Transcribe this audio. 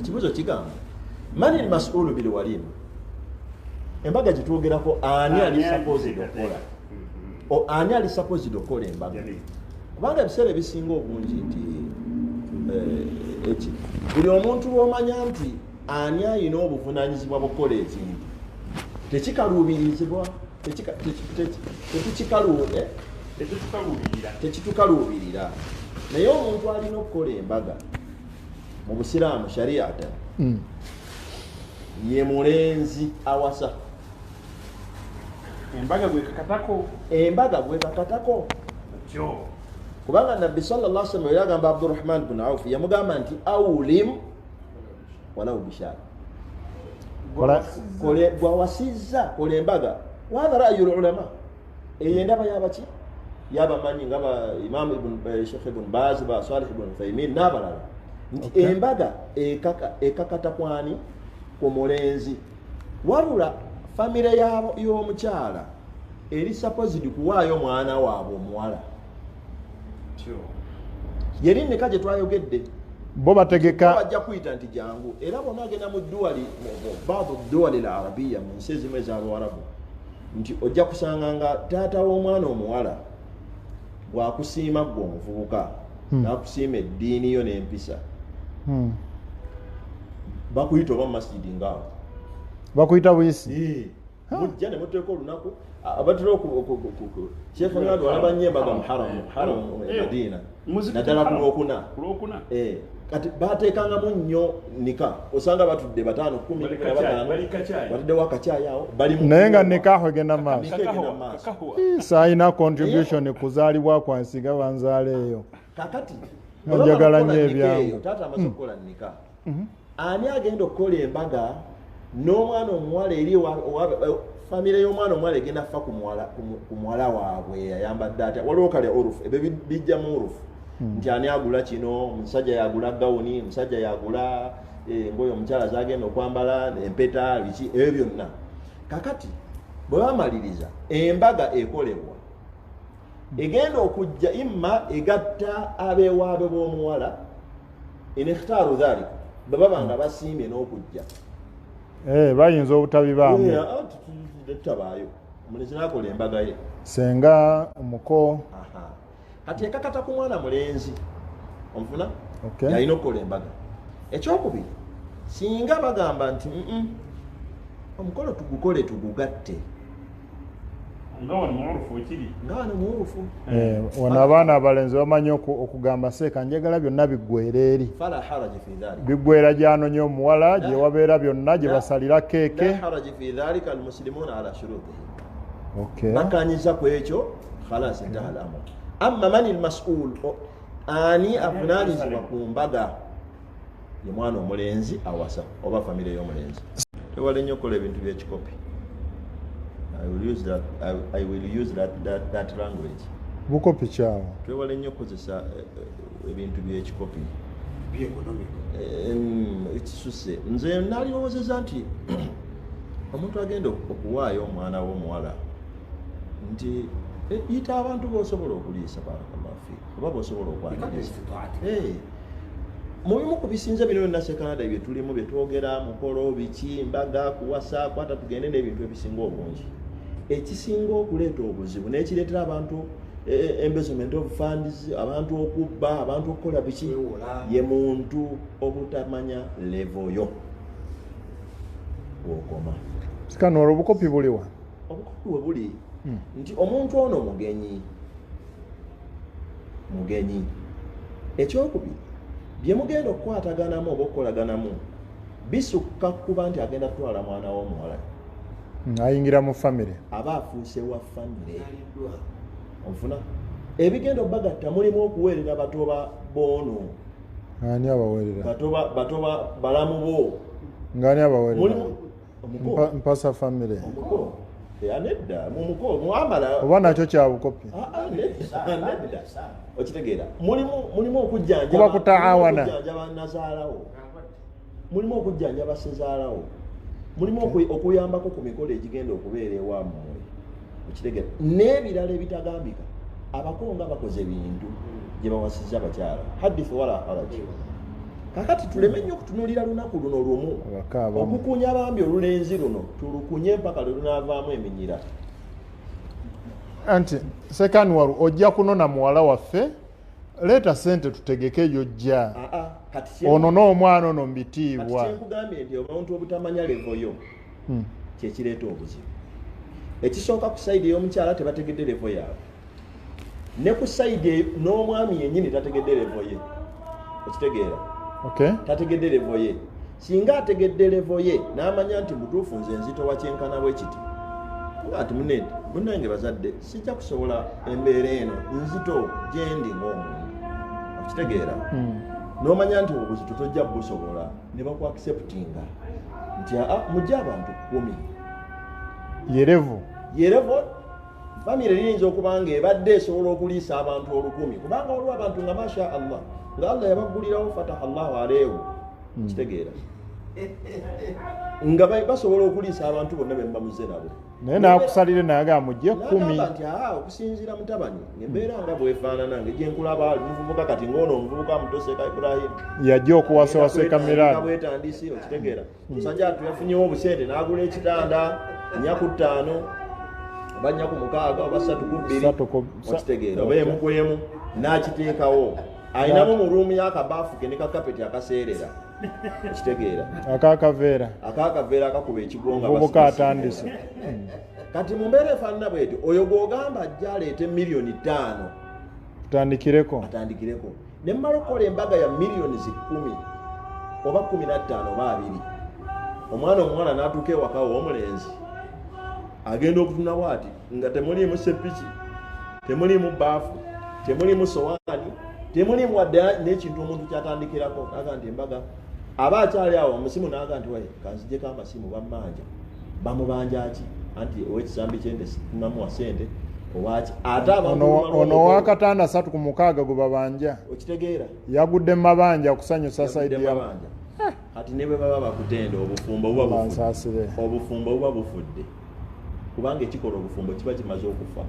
ekibuzo kigamba mani al-mas'ulu bil walima embaga gitwogerako ani ali supposed okola ani ali supposed okola embaga kubanga ebiseera ebisinga obungi nti eki buli omuntu lwomanya nti ani ayina obuvunaanyizibwa bukola ekintu tekikaluubirizibwa tekitukaluubirira naye omuntu alina okukola embaga mu busiraamu shariyata ye mulenzi awasa embaga gwekakatako kubanga nabbi sallallahu alaihi wasallam yagamba Abdurrahman ibn Auf yamugamba nti awlim wala ubishara kole gwawasizza kole embaga wa ra'yu ulama eyendaba yabaki yabamanyi ngaba Imam ibn Sheikh ibn Baz ba Salih ibn Uthaymeen nabalala nti embaga ekakata kwani ku mulenzi wabula famire y'omukyala eri supposed kuwaayo mwana waabwe omuwala yeri neka gye twayogedde bo bategeka bajja kuyita nti jangu era bona agenda mu duwali baadhi duwali al-arabia mu nsi ezimu ez'abawarabu nti ojja kusanga nga taata w'omwana omuwala bwakusiima gwe omuvubuka n'akusiima eddiini yo n'empisa bakuyita oba mu masjidi ngaawo bakuyita buyisi mujja ne muteeka olunaku abatera Sheikh Anwar walabanye Embaga mu haram Madina naddala ku Lwokuna kati bateekangamu nnyo nika osanga batudde 5 10 batudde wakacaayi awo bali naye nga nikaho egenda maaso saayina contribution kuzaalibwa kwansiga banzaala eyo kakati njagala nnyo ebyangu taata amaze okukola nika ani agenda okukola embaga n'omwana omuwala eri famire y'omwana omuwala egenda fa ku muwala waabwe yayambadde ate waliwo kale urufu ebyo bijja mu urufu nti ani agula kino omusajja yagula gawuni omusajja yagula engoye omukyala zagenda okwambala empeta biki ebyo byonna kakati bwe bamaliriza embaga ekolebwa egenda okujja imma egatta abeewaabe b'omuwala inikhtaru dhalik baba nga basiimye n'okujja bayinza obutabibaamu tabaayo omulenzi n'akola embaga ye senga omuko kati ekakata ku mwana mulenzi omufuna yalina okukola embaga ekyokubiri singa bagamba nti omukolo tugukole tugugatte nga wano muwurufu wano abaana abalenzi bamanyi okugamba seeka njagala byonna biggwera eri fala haraji fi dhalik biggwera gy'anonye omuwala gye wabeera byonna gye basalira keeke la haraji fi dhalika almuslimuna ala shurutihi bakanyiza ku ekyo khalas intaha al-amr amma man al-mas'ul ani avunaanyizibwa ku mbaga ye mwana omulenzi awasa oba famire y'omulenzi tewale nnyo okukola ebintu by'ekikopi I will use that language. Bukopi kyawo. Twewale nnyo okukozesa ebintu by'ekikopi. Ekisuse. Nze nalowooza nti omuntu agenda okuwaayo omwana w'omuwala nti yita abantu b'osobola okuliisa bamafi oba b'osobola okwaniriza. Mubimu ku bisinza bino byonna Canada bye tulimu bye twogera mukolo biki mbaga kuwasa kwata tugende n'ebintu ebisinga obungi. Ekisinga okuleeta obuzibu n'ekireetera abantu embezzlement of funds abantu okubba abantu okukola biki ye muntu obutamanya level yo okoma sikano obukopi buliwa obukopi we buli nti omuntu ono mugenyi ekyokubiri bye mugenda okukwataganamu oba okukolaganamu bisukka kuba nti agenda kutwala mwana w'omuwala ayingira mu famire aba afuuse wa famire onfuna ebigenda obagatta mulimu okuweerera batoba boono ani abaweerera batoba balamu bo ngani abaweerera mpasa famire omuko yanedda mu muko muamala oba nakyo kya bukopi nedda okitegeera mulimu okujjanja kuba kutaawana nazaalawo mulimu okujjanja sezaalawo mulimu okuyambako ku mikolo egigenda okubeera ewammwe okitegeera n'ebirala ebitagambika abakonga bakoze bintu gye bawasizza abakyala hadithu wala haraji kakati tuleme nnyo okutunuulira lunaku luno lumu okukunya bambi olulenzi luno tulukunye mpaka lwe lunaavaamu eminyira. Anti Anwar ojja kunona muwala waffe leeta sente tutegeke yojja ono n'omwana ono mbitiibwa. Kyenkugambye nti omuntu obutamanya levoyo kyekireeta obuzibu. Ekisooka ku sayidi ey'omukyala tebategedde levo yaabwe, ne ku sayidi n'omwami yennyini tategedde levo ye. Okitegeera? Tategedde levo ye. Singa ategedde levo ye n'amanya nti mutuufu nze nzito wakyenkana bwe kiti, ati munnange bazadde sijja kusobola embeera eno nzito gyendi ng'omuntu. Okitegeera? N'omanya nti obuzito tojja busobola ne bakwakiseputinga nti mujja abantu 10 yerevo famire liyinza okuba nga ebadde esobola okuliisa abantu 1000 kubanga waliwo abantu nga masha Allah nga Allah yabaggulirawo fataha Allahu aleewo. Kitegeera? Nga basobola okuliisa abantu bonna be mbamuze nabo naye naakusalire nayaga mujje 10 nti okusinziira mutabani embeera nga bwefaanana nga gyenkulaba muvubuka kati ng'ono omuvubuka mutoseka Ibrahim yajja okuwasewaseka miranda bwetandisi. Okitegeera? Musajja atu yafunyewo obusente n'agula ekitanda 4-5 oba 6 oba 3-2. Okitegeera? Oba emukwemu n'akiteekawo ayinamu mu ruumu y'akabaafu ke ne kakapeti akaseerera. Okitegeera? Akakaveera akakuba ekigonga muvubuka atandise. Kati mu mbeera efaanana bwetyo oyo gw'ogamba ajja aleete $5 million atandikireko ne mmala okukola embaga ya $10 million oba 15 oba 20, omwana omuwala n'atuuka ewaka w'omulenzi agenda okutuna bw'ati nga temuliimu seppiki, temuliimu baafu, temuliimu sowaani, temuliimu wadde n'ekintu omuntu kyatandikirako. Naga nti embaga aba akyali awo omusimu naga nti waye kanzijeko amasimu bammanja bamubanja ki anti ow'ekisambi kyende tunamuwa sente owaki ate ono wakatanda 3-6 gwe babanja. Okitegeera? Yagudde mu mabanja okusanyusa sayidi ya kati ne bwe baba bakutenda obufumbo buba bufudde kubanga ekikola obufumbo kiba kimaze okufa.